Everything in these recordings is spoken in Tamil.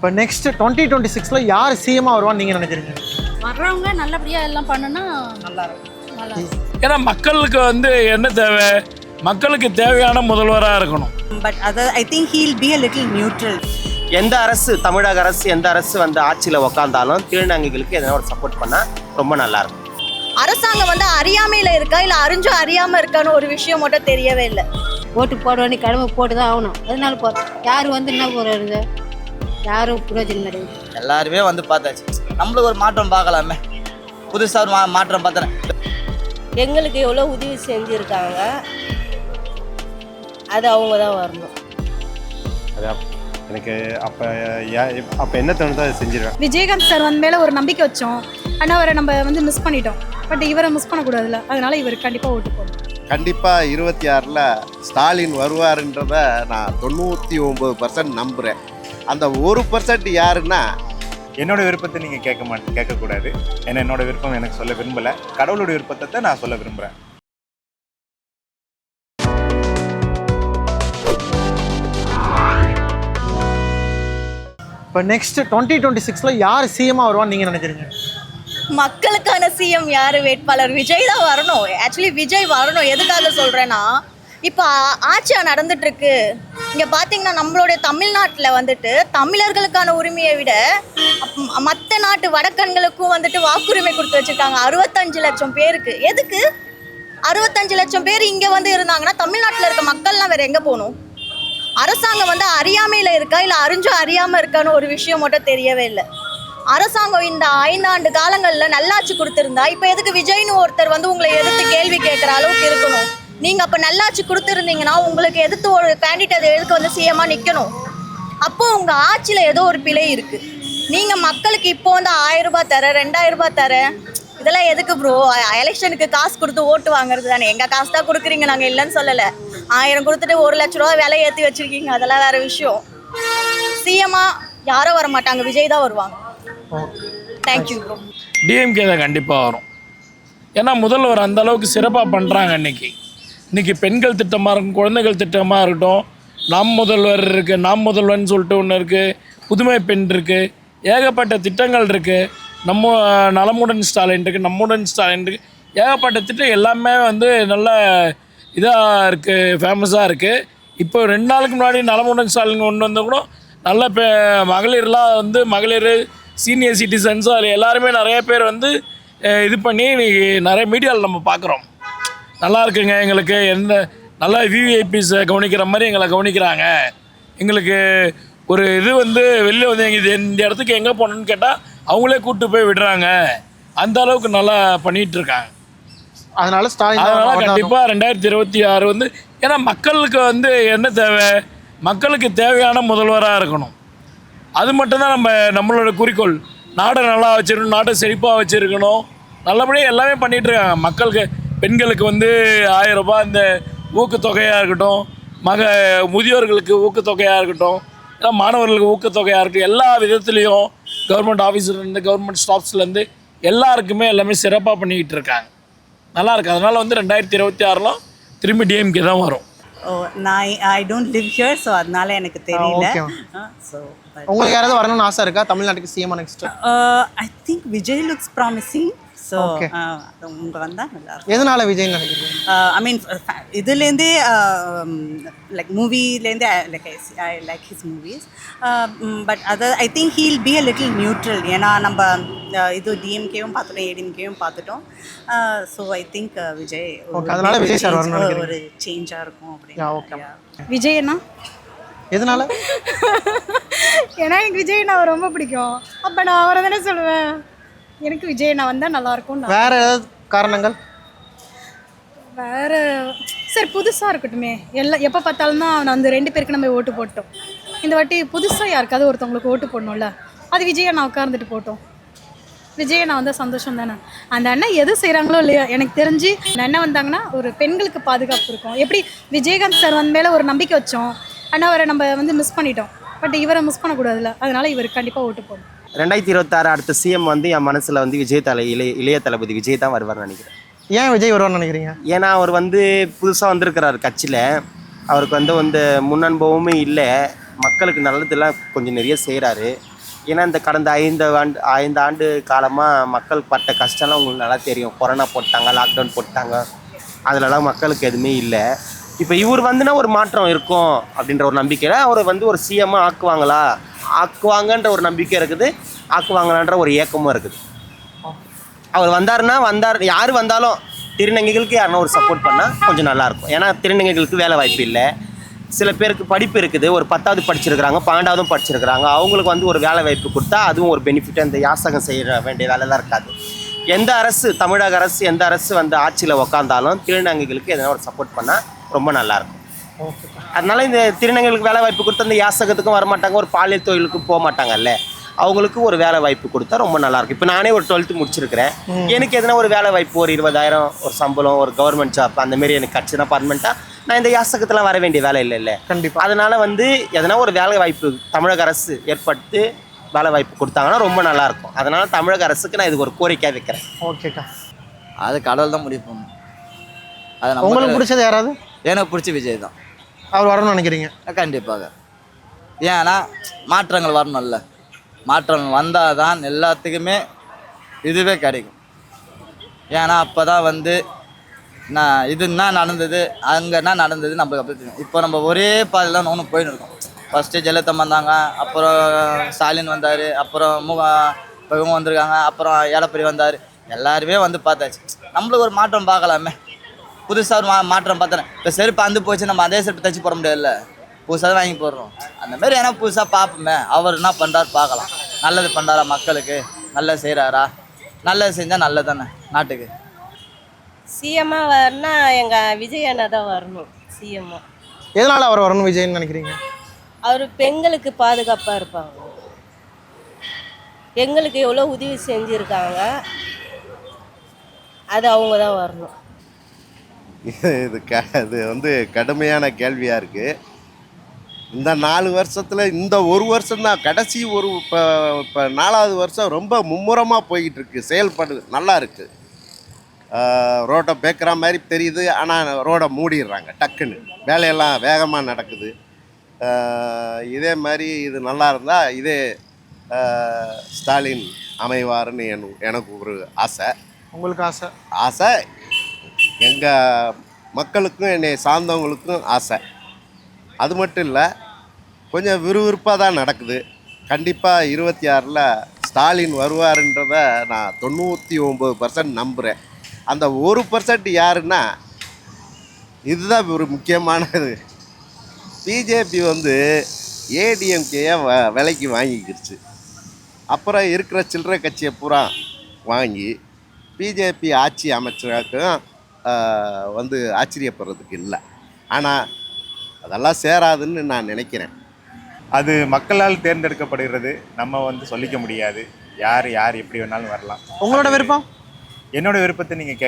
இப்போ நெக்ஸ்ட் 2026ல யார் சிஎம்மா வருவான்னு நீங்க நினைக்கிறீங்க? வர்றவங்க நல்லபடியா எல்லாம் பண்ணுனா நல்லா இருக்கும். ஏன்னா மக்களுக்கு வந்து என்ன தேவை, மக்களுக்கு தேவையான முதல்வராக இருக்கணும். But I think he'll be a little neutral. எந்த அரசு, தமிழக அரசு எந்த அரசு வந்து ஆட்சியில் உக்காந்தாலும் திருநங்கைகளுக்கு எதனா ஒரு சப்போர்ட் பண்ணால் ரொம்ப நல்லாயிருக்கும். அரசாங்கம் வந்து அறியாமையில் இருக்கா இல்லை அறிஞ்சும் அறியாமல் இருக்கான்னு ஒரு விஷயம் மட்டும் தெரியவே இல்லை. ஓட்டு போட வேண்டிய கடமை போட்டு தான் ஆகணும். அதனால யார் வந்து என்ன போகிறது, யாரும் பிரயோஜனம் கிடையாது. எல்லாருமே வந்து பார்த்தாச்சு, நம்மளுக்கு ஒரு மாற்றம் பார்க்கலாமே, புதுசாக ஒரு மாற்றம் பார்த்தேன். எங்களுக்கு எவ்வளோ உதவி செஞ்சுருக்காங்க, அது அவங்க தான் வரணும். எனக்கு அப்போ என்ன தோணுதோ அதை செஞ்சிருவேன். விஜயகாந்த் சார் வந்து மேலே ஒரு நம்பிக்கை வச்சோம், ஆனால் அவரை நம்ம வந்து மிஸ் பண்ணிட்டோம். பட் இவரை மிஸ் பண்ணக்கூடாதுல்ல, அதனால இவர் கண்டிப்பாக ஓட்டு போடணும். கண்டிப்பாக 26ல் ஸ்டாலின் வருவாருன்றத நான் 99% நம்புகிறேன். அந்த 1% யாருன்னா என்னோட விருப்பத்தை நீங்கள் கேட்கக்கூடாது. ஏன்னா என்னோட விருப்பம் எனக்கு சொல்ல விரும்பலை, கடவுளுடைய விருப்பத்தை தான் நான் சொல்ல விரும்புகிறேன். இப்போ நெக்ஸ்ட் 2026ல யார் சிஎம்மா வருவான்னு நீங்க நினைக்கிறீங்க? மக்களுக்கான சிஎம் யார் வேட்பாளர்? விஜய் தான் வரணும். ஆக்சுவலி விஜய் வரணும். எதுக்காக சொல்கிறேன்னா, இப்போ ஆட்சியாக நடந்துட்டு இருக்கு. இங்கே பார்த்தீங்கன்னா நம்மளுடைய தமிழ்நாட்டில் வந்துட்டு தமிழர்களுக்கான உரிமையை விட மற்ற நாட்டு வடக்கன்களுக்கும் வந்துட்டு வாக்குரிமை கொடுத்து வச்சுருக்காங்க 65 லட்சம் பேருக்கு. எதுக்கு 65 லட்சம் பேர் இங்கே வந்து இருந்தாங்கன்னா தமிழ்நாட்டில் இருக்க மக்கள்லாம் வேறு எங்கே போகணும்? அரசாங்கம் வந்து அறியாமையில் இருக்கா இல்லை அறிஞ்சும் அறியாமல் இருக்கான்னு ஒரு விஷயம் மட்டும் தெரியவே இல்லை. அரசாங்கம் இந்த 5 ஆண்டு காலங்களில் நல்லாட்சி கொடுத்துருந்தா இப்போ எதுக்கு விஜய்னு ஒருத்தர் வந்து உங்களை எதிர்த்து கேள்வி கேட்குற அளவுக்கு இருக்கணும்? நீங்கள் அப்போ நல்லாட்சி கொடுத்துருந்தீங்கன்னா உங்களுக்கு எதிர்த்து ஒரு கேண்டிடேட் எதுக்கு வந்து சிஎம்மாக நிற்கணும்? அப்போது உங்கள் ஆட்சியில் ஏதோ ஒரு பிழை இருக்குது. நீங்கள் மக்களுக்கு இப்போ வந்து 1000 ரூபாய் தர, 2000 ரூபாய் தர, இதெல்லாம் எதுக்கு ப்ரோ? எலெக்ஷனுக்கு காசு கொடுத்து ஓட்டு வாங்குறது தானே. எங்கள் காசு தான் கொடுக்குறீங்க, நாங்கள் இல்லைன்னு சொல்லலை. 1000 கொடுத்துட்டு 1 லட்ச ரூபா விலை ஏற்றி வச்சுருக்கீங்க, அதெல்லாம் வேறு விஷயம். சிஎம்மாக யாரும் வர மாட்டாங்க, விஜய் தான் வருவாங்க. Thank you bro. டிஎம்கே தான் கண்டிப்பாக வரும். ஏன்னா முதல்வர் அந்த அளவுக்கு சிறப்பாக பண்ணுறாங்க. இன்றைக்கி பெண்கள் திட்டமாக இருக்கும், குழந்தைகள் திட்டமாக இருக்கட்டும், நாம் முதல்வர் இருக்குது, நாம் முதல்வர்னு சொல்லிட்டு ஒன்று இருக்குது, புதுமை பெண் இருக்குது, ஏகப்பட்ட திட்டங்கள் இருக்குது. நம்ம நலமுடன் ஸ்டாலின் இருக்குது, நம்முடன் ஸ்டாலின் இருக்குது, ஏகப்பட்ட திட்டம் எல்லாமே வந்து நல்ல இதாக இருக்குது, ஃபேமஸாக இருக்குது. இப்போ 2 நாளுக்கு முன்னாடி நலமுடன் ஸ்டாலின் கொண்டு வந்து கூட நல்ல மகளிர்லாம் வந்து மகளிர் சீனியர் சிட்டிசன்ஸு அதில் எல்லாருமே நிறைய பேர் வந்து இது பண்ணி இன்றைக்கி நிறைய மீடியாவில் நம்ம பார்க்குறோம். நல்லா இருக்குங்க, எங்களுக்கு எந்த நல்லா விவிஐபிஸை கவனிக்கிற மாதிரி எங்களை கவனிக்கிறாங்க. எங்களுக்கு ஒரு இது வந்து வெளில வந்து இந்த இடத்துக்கு எங்கே போகணுன்னு கேட்டால் அவங்களே கூப்பிட்டு போய் விடுறாங்க. அந்த அளவுக்கு நல்லா பண்ணிகிட்ருக்காங்க. அதனால் கண்டிப்பாக 2026 வந்து ஏன்னா மக்களுக்கு வந்து என்ன தேவை, மக்களுக்கு தேவையான முதல்வராக இருக்கணும். அது மட்டும்தான் நம்மளோட குறிக்கோள். நாடை நல்லா வச்சுருக்கணும், நாட்டை செழிப்பாக வச்சுருக்கணும், நல்லபடியாக எல்லாமே பண்ணிகிட்ருக்காங்க. மக்களுக்கு பெண்களுக்கு வந்து 1000 ரூபாய் இந்த ஊக்கத்தொகையாக இருக்கட்டும், முதியோர்களுக்கு ஊக்கத்தொகையாக இருக்கட்டும், இல்லை மாணவர்களுக்கு ஊக்கத்தொகையாக இருக்கட்டும், எல்லா விதத்துலேயும் கவர்மெண்ட் ஆஃபீஸர்லேருந்து கவர்மெண்ட் ஸ்டாஃப்ஸ்லேருந்து எல்லாருக்குமே எல்லாமே சிறப்பாக பண்ணிக்கிட்டு இருக்காங்க. நல்லாயிருக்கு. அதனால் வந்து 2026ல திரும்பி டிஎம்கே தான் வரும். நான் I don't live here, so அதனால எனக்கு தெரியல. ஸோ உங்களுக்கு யாராவது வரணும்னு ஆசை இருக்கா தமிழ்நாட்டுக்கு CM next? I think Vijay looks promising. So உங்க வந்தால் நல்லா இருக்கும். எதனால விஜய் நினைக்கிறீங்க? ஐ மீன் இதுலேருந்தே லைக் மூவிலேருந்தே I like his movies. But I think he'll be a little neutral. ஏன்னா நம்ம இது டிஎம்கேவும் பார்த்துட்டோம், ஏடிஎம்கேவும் பார்த்துட்டோம். ஸோ ஐ திங்க் விஜய் அதனால விஜய் சார் வரணும், ஒரு சேஞ்சாக இருக்கும் அப்படின்னு. விஜய் அண்ணா எதனால? ஏன்னா எனக்கு விஜய் அண்ணா ரொம்ப பிடிக்கும். அப்போ நான் அவரை தானே சொல்லுவேன். எனக்கு விஜய் அண்ணா வந்தால் நல்லாயிருக்கும். வேற ஏதாவது காரணங்கள்? வேறு சரி புதுசாக இருக்கட்டுமே. எப்போ பார்த்தாலும் தான் அவனை அந்த 2 பேருக்கு நம்ம ஓட்டு போட்டோம். இந்த வாட்டி புதுசாக யாருக்காவது ஒருத்தவங்களுக்கு ஓட்டு போடணும்ல, அது விஜய் அண்ணா உட்கார்ந்துட்டு போட்டோம். விஜய் அண்ணா வந்தால் சந்தோஷம் தானே. அந்த அண்ணன் எது செய்கிறாங்களோ இல்லையோ, எனக்கு தெரிஞ்சு அந்த அண்ணன் வந்தாங்கன்னா ஒரு பெண்களுக்கு பாதுகாப்பு இருக்கும். எப்படி விஜயகாந்த் சார் வந்து மேலே ஒரு நம்பிக்கை வச்சோம், ஆனால் அவரை நம்ம வந்து மிஸ் பண்ணிட்டோம். பட் இவரை மிஸ் பண்ணக்கூடாதுல்ல, அதனால இவருக்கு கண்டிப்பாக ஓட்டு போடணும். 2026 அடுத்த சிஎம் வந்து என் மனசில் வந்து இளைய தளபதி விஜய் தான் வருவார்னு நினைக்கிறேன். ஏன் விஜய் வருவார்னு நினைக்கிறீங்க? ஏன்னா அவர் வந்து புதுசாக வந்திருக்கிறார் கட்சியில். அவருக்கு வந்து முன்னனுபவமும் இல்லை, மக்களுக்கு நல்லதெல்லாம் கொஞ்சம் நிறைய செய்கிறாரு. ஏன்னா இந்த கடந்த 5 ஆண்டு காலமாக மக்கள் பட்ட கஷ்டம்லாம் உங்களுக்கு நல்லா தெரியும். கொரோனா போட்டாங்க, லாக்டவுன் போட்டாங்க, அதிலலாம் மக்களுக்கு எதுவுமே இல்லை. இப்போ இவர் வந்துன்னா ஒரு மாற்றம் இருக்கும் அப்படின்ற ஒரு நம்பிக்கையில் அவரை வந்து ஒரு சிஎம்மாக ஆக்குவாங்கன்ற ஒரு நம்பிக்கை இருக்குது, ஆக்குவாங்களான்ற ஒரு ஏக்கமும் இருக்குது. அவர் வந்தார் யார் வந்தாலும் திருநங்கைகளுக்கு யாருன்னா ஒரு சப்போர்ட் பண்ணால் கொஞ்சம் நல்லாயிருக்கும். ஏன்னா திருநங்கைகளுக்கு வேலை வாய்ப்பு இல்லை, சில பேருக்கு படிப்பு இருக்குது, ஒரு 10வது படிச்சிருக்கிறாங்க, 12வதும் படிச்சிருக்கிறாங்க. அவங்களுக்கு வந்து ஒரு வேலை வாய்ப்பு கொடுத்தா அதுவும் ஒரு பெனிஃபிட். அந்த யாசகம் செய்ய வேண்டிய வேலைலாம் இருக்காது. எந்த அரசு, தமிழக அரசு எந்த அரசு வந்து ஆட்சியில் உக்காந்தாலும் திருநங்கைகளுக்கு எதனா ஒரு சப்போர்ட் பண்ணால் ரொம்ப நல்லாயிருக்கும். அதனால இந்த திருநங்கைகளுக்கு வேலை வாய்ப்பு கொடுத்து அந்த யாசகத்துக்கும் வரமாட்டாங்க, ஒரு பாலியல் தொழிலுக்கும் போக மாட்டாங்கல்ல, அவங்களுக்கு ஒரு வேலை வாய்ப்பு கொடுத்தா ரொம்ப நல்லாயிருக்கும். இப்போ நானே ஒரு 12th முடிச்சிருக்கிறேன், எனக்கு எதனா ஒரு வேலை வாய்ப்பு, ஒரு 20,000 ஒரு சம்பளம், ஒரு கவர்மெண்ட் ஜாப் அந்தமாரி எனக்கு கிடச்சினா பர்மனெண்ட்டாக நான் இந்த யாசகத்தெலாம் வர வேண்டிய வேலை இல்லை. கண்டிப்பாக. அதனால் வந்து எதனா ஒரு வேலை வாய்ப்பு தமிழக அரசு ஏற்படுத்தி வேலை வாய்ப்பு கொடுத்தாங்கன்னா ரொம்ப நல்லாயிருக்கும். அதனால் தமிழக அரசுக்கு நான் இதுக்கு ஒரு கோரிக்கையாக வைக்கிறேன். ஓகேக்கா. அது கடவுள் தான் முடிவு பண்ணணும். அது உங்களுக்கு பிடிச்சது யாராவது? எனக்கு பிடிச்ச விஜய் தான். அவர் வரணும்னு நினைக்கிறீங்க? கண்டிப்பாக. ஏன்னா மாற்றங்கள் வரணும்ல, மாற்றங்கள் வந்தால் தான் எல்லாத்துக்குமே இதுவே கிடைக்கும். ஏன்னா அப்போ தான் வந்து நான் இது என்ன நடந்தது, அங்கே என்ன நடந்தது நம்மளுக்கு அப்படி தெரியும். இப்போ நம்ம ஒரே பாதையில் தான் ஒன்று போயின்னு இருக்கோம். ஃபஸ்ட்டு ஜெயலலிதா வந்தாங்க, அப்புறம் ஸ்டாலின் வந்தார், அப்புறம் இவங்க வந்திருக்காங்க, அப்புறம் எடப்பாடி வந்தார், எல்லாருமே வந்து பார்த்தாச்சு. நம்மளுக்கு ஒரு மாற்றம் பார்க்கலாமே, புதுசாக ஒரு மாற்றம் பார்த்தேன். இப்போ செருப்பு அந்து போச்சு, நம்ம அதே செருப்பு தைச்சி போட முடியாதுல்ல, புதுசாக தான் வாங்கி போடுறோம். அந்தமாரி ஏன்னா புதுசாக பார்ப்போமே, அவர் என்ன பண்ணுறாரு பார்க்கலாம். நல்லது பண்ணுறாரா, மக்களுக்கு நல்லது செய்கிறாரா, நல்லது செஞ்சால் நல்லது தானே நாட்டுக்கு. சிஎம்மாக வரனா எங்கள் விஜய் அண்ணா தான் வரணும் சிஎம்மாக. எதனால் அவர் வரணும் விஜய்ன்னு நினைக்கிறீங்க? அவர் பெண்களுக்கு பாதுகாப்பாக இருப்பாங்க, பெண்களுக்கு எவ்வளோ உதவி செஞ்சுருக்காங்க, அது அவங்க தான் வரணும். இது வந்து கடுமையான கேள்வியாக இருக்குது. இந்த 4 வருஷத்தில் இந்த ஒரு வருஷம் தான் கடைசி ஒரு இப்போ 4வது வருஷம் ரொம்ப மும்முரமாக போய்கிட்டு இருக்குது. செயல்பாடு நல்லா இருக்குது. ரோட்டை பேக்கிற மாதிரி தெரியுது, ஆனால் ரோடை மூடிடுறாங்க டக்குன்னு. வேலையெல்லாம் வேகமாக நடக்குது. இதே மாதிரி இது நல்லா இருந்தால் இதே ஸ்டாலின் அமைவாருன்னு எனக்கு ஒரு ஆசை. உங்களுக்கு ஆசை எங்கள் மக்களுக்கும் என்னை சார்ந்தவங்களுக்கும் ஆசை. அது மட்டும் இல்லை, கொஞ்சம் விறுவிறுப்பாக தான் நடக்குது. கண்டிப்பாக 26ல் ஸ்டாலின் வருவாருன்றதை நான் 99% நம்புகிறேன். அந்த 1% யாருன்னா இதுதான் ஒரு முக்கியமானது. பிஜேபி வந்து ஏடிஎம்கேயை விலைக்கு வாங்கிக்கிடுச்சு. அப்புறம் இருக்கிற சில்லறை கட்சியை பூரா வாங்கி பிஜேபி ஆட்சி அமைச்சருக்கும் வந்து ஆச்சரியப்படுறதுக்கு இல்லை. ஆனால் அதெல்லாம் சேராதுன்னு நான் நினைக்கிறேன். அது மக்களால் தேர்ந்தெடுக்கப்படுகிறது, நம்ம வந்து சொல்லிக்க முடியாது. யார் எப்படி வேணாலும் வரலாம். உங்களோட விருப்பம்? என்னோட விருப்பத்தை நீங்கள்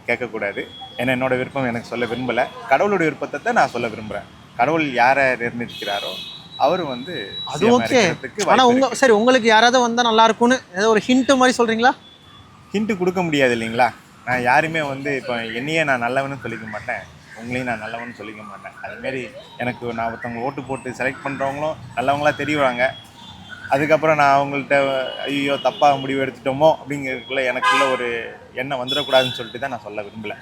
கேட்கக்கூடாது. ஏன்னா என்னோட விருப்பம் எனக்கு சொல்ல விரும்பலை. கடவுளுடைய விருப்பத்தை தான் நான் சொல்ல விரும்புகிறேன். கடவுள் யாரை நிர்ணயிக்கிறாரோ அவர் வந்து அது ஓகே. ஆனால் சரி, உங்களுக்கு யாராவது வந்தால் நல்லா இருக்கும்னு ஏதோ ஒரு ஹிண்ட் மாதிரி சொல்கிறீங்களா? ஹிண்ட்டு கொடுக்க முடியாது இல்லைங்களா. நான் யாருமே வந்து இப்போ என்னையே நான் நல்லவன்னு சொல்லிக்க மாட்டேன், உங்களையும் நான் நல்லவன்னு சொல்லிக்க மாட்டேன். அதுமாரி எனக்கு நான் ஒருத்தவங்க ஓட்டு போட்டு செலக்ட் பண்ணுறவங்களும் நல்லவங்களாக தெரியுவாங்க. அதுக்கப்புறம் நான் அவங்கள்ட்ட ஐயோ தப்பாக முடிவு எடுத்துட்டோமோ அப்படிங்கிறதுக்குள்ள எனக்குள்ள ஒரு எண்ணம் வந்துடக்கூடாதுன்னு சொல்லிட்டு தான் நான் சொல்ல விரும்பலை.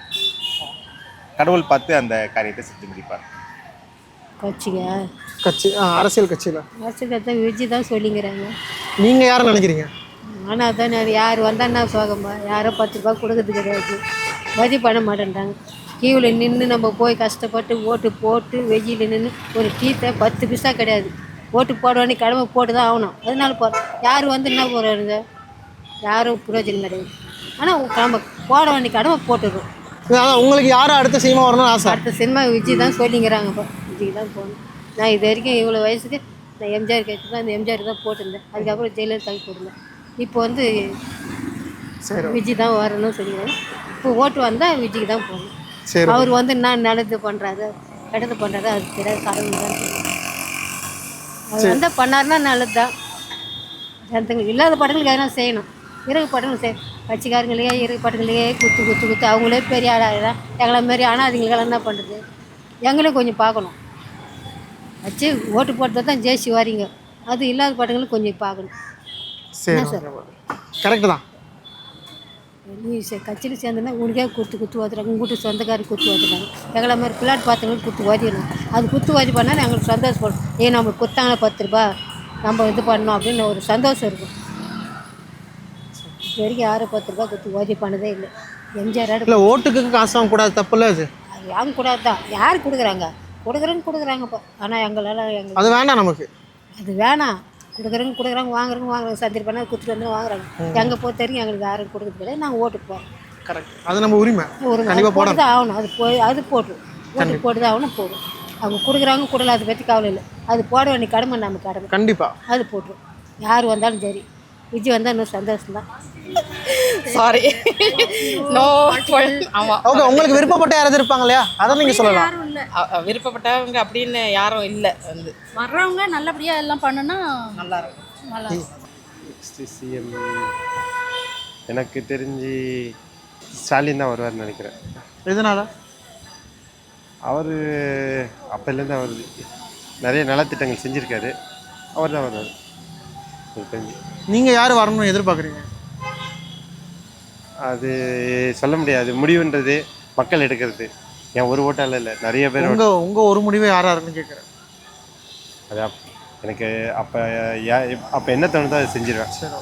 கடவுள் பார்த்து அந்த காரியத்தை செஞ்சு முடிப்பார். அரசியல் கட்சியில் விஜய் தான் சொல்லிங்கிறாங்க. நீங்கள் யாரை நினைக்கிறீங்க? ஆனால் அதான் யார் வந்தான்னா சோகம்பா, யாரோ 10 ரூபா கொடுக்கறது கிடையாது, மதி பண்ண மாட்டேன்றாங்க. கியூவில் நின்று நம்ம போய் கஷ்டப்பட்டு ஓட்டு போட்டு வெயிலில் நின்று ஒரு டீத்தை 10 பைசா கிடையாது. ஓட்டு போட வேண்டிய கடமை போட்டு தான் ஆகணும். அதனால யார் வந்து என்ன போகிறாருங்க, யாரும் பிரயோஜனம் கிடையாது. ஆனால் நம்ம போட வேண்டிய கடமை போட்டுடுறோம். உங்களுக்கு யாரும் அடுத்த சினிமா வரணும்னு ஆசை? அடுத்த சினிமா விஜய் தான் சொல்லிங்கிறாங்கப்பா, விஜய் தான் போகணும். நான் இது வரைக்கும் இவ்வளோ வயசுக்கு நான் எம்ஜிஆர் கட்சி தான், இந்த எம்ஜிஆர் தான் போட்டிருந்தேன். அதுக்கப்புறம் ஜெயலலிதாவுக்கு போட்டிருந்தேன். இப்போ வந்து விஜய் தான் வரணும்னு சொல்லிடுறேன். இப்போ ஓட்டு வந்தால் விஜய்க்கு தான் போகணும். அவர் வந்து என்ன நல்லது பண்ணுறாரு கெட்டது பண்ணுறாரு அது தெரியாது, கடவுள் தான். அவர் வந்தால் பண்ணாருன்னா நல்லது தான். ஜனத்துங்களுக்கு இல்லாத படங்களுக்கு எதனா செய்யணும். இறகு படங்கள் கட்சிக்காரங்களையே இறகு படங்களையே குத்து அவங்களே பெரிய ஆளாக எங்களை மாரி அனாதைங்களுக்கெல்லாம் என்ன பண்ணுறது? எங்களையும் கொஞ்சம் பார்க்கணும். வச்சு ஓட்டு போட்டதை தான் ஜெயிச்சு வரீங்க, அது இல்லாத படங்களும் கொஞ்சம் பார்க்கணும். சரி என்ன சார்? கரெக்டு தான். நீ கட்சியில் சேர்ந்தனா உனக்கே குத்து ஓதுறாங்க, உங்கள் வீட்டு சொந்தக்காரி குத்து ஓதுறாங்க, எங்களை மாதிரி பிள்ளாட் பார்த்தவங்களுக்கு குத்து ஓதிடணும். அது குத்து ஓதி பண்ணால் எங்களுக்கு சந்தோஷப்படும். நம்ம குத்தாங்களே 10 ரூபா நம்ம இது பண்ணோம் அப்படின்னு ஒரு சந்தோஷம் இருக்கும். இது வரைக்கும் யாரும் 10 ரூபா குத்து ஓதி பண்ணதே இல்லை. எம்ஜிஆர் இல்லை ஓட்டுக்கு காசு வாங்க கூடாது, தப்பு இல்லை அது. அது வாங்க கூடாது தான். யார் கொடுக்குறாங்க? கொடுக்குறாங்கப்பா. ஆனால் எங்களால் அது வேண்டாம் நமக்கு. அது வேணாம். கொடுக்குறாங்க வாங்குறாங்க சந்திரி பண்ணால் குத்துட்டு வந்து வாங்குறாங்க. எங்கே பொறுத்த வரைக்கும் எங்களுக்கு யாரும் கொடுக்குறது கிடையாது. நாங்கள் ஓட்டுக்கு போகிறோம். கரெக்ட், அது நம்ம உரிமை. கண்டிப்பாக போட்டு தான் ஆகணும். அது போட்டு ஓட்டு போட்டு தான் ஆகணும். போடும். அவங்க கொடுக்குறாங்க கொடுக்கல, அதை பற்றி கவலை இல்லை. அது போட வேண்டிய கடமை நம்ம கடமை. கண்டிப்பாக அது போட்டுரும். யார் வந்தாலும் சரி. விஜய் வந்தால் இன்னும் சந்தோஷம் தான். Sorry no. ஆமாம், ஓகே, உங்களுக்கு விருப்பப்பட்ட யாராவது இருப்பாங்க இல்லையா, அதை நீங்கள் சொல்லலாம். விருப்பப்பட்டவங்க அப்படின்னு யாரும் இல்லை. வந்து வர்றவங்க நல்லபடியாக எல்லாம் பண்ணுனா நல்லா இருக்கும். நல்லா சிஎம் எனக்கு தெரிஞ்சு ஸ்டாலின் தான் வருவார்னு நினைக்கிறேன். எதனால? அவர் அப்போலேருந்து அவர் நிறைய நலத்திட்டங்கள் செஞ்சுருக்காரு. அவர் தான் வருவார் எனக்கு தெரிஞ்சு. நீங்கள் யார் வரணும்னு எதிர்பார்க்குறீங்க? அது சொல்ல முடியாது, முடிவுன்றது மக்கள் எடுக்கிறது. என் ஒரு ஓட்டால் இல்லை, நிறைய பேர் உங்கள் ஒரு முடிவை யாராக இருக்குன்னு கேட்குறேன். அது எனக்கு அப்போ என்ன தோணுதோ அதை செஞ்சிருவேன். சரி.